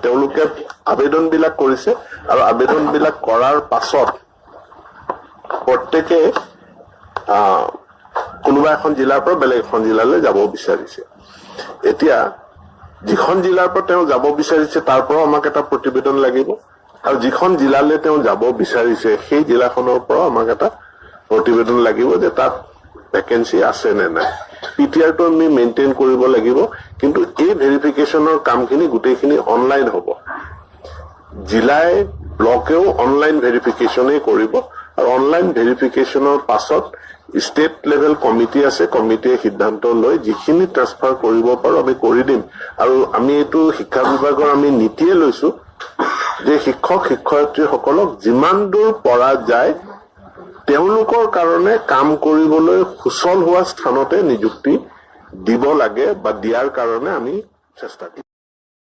তেওঁলোকে আবেদনবিলাক কৰিছে আৰু আবেদনবিলাক কৰাৰ পাছত প্ৰত্যেকে কোনোবা এখন জিলাৰ পৰা বেলেগ এখন জিলালৈ যাব বিচাৰিছে। এতিয়া যিখন জিলাৰ পৰা তেওঁ যাব বিচাৰিছে তাৰ পৰাও আমাক এটা প্ৰতিবেদন লাগিব আৰু যিখন জিলালৈ তেওঁ যাব বিচাৰিছে সেই জিলাখনৰ পৰাও আমাক এটা প্ৰতিবেদন লাগিব যে তাত ভেকেন্সি আছে নে নাই। পিটিআৰটো আমি মেইনটেইন কৰিব লাগিব, কিন্তু এই ভেৰিফিকেশ্যনৰ কামখিনি গোটেইখিনি অনলাইন হ'ব। জিলাই ব্লকেও অনলাইন ভেৰিফিকেশ্যনেই কৰিব আৰু অনলাইন ভেৰিফিকেশ্যনৰ পাছত ষ্টেট লেভেল কমিটি আছে, কমিটিয়ে সিদ্ধান্ত লৈ যিখিনি ট্ৰান্সফাৰ কৰিব পাৰো আমি কৰি দিম। আৰু আমি এইটো শিক্ষা বিভাগৰ আমি নীতিয়ে লৈছো যে শিক্ষক শিক্ষয়িত্ৰীসকলক যিমান দূৰ পৰা যায় তেওঁলোকৰ কাৰণে কাম কৰিবলৈ সুচল হোৱা স্থানতে নিযুক্তি দিব লাগে বা দিয়াৰ কাৰণে আমি চেষ্টা কৰিম।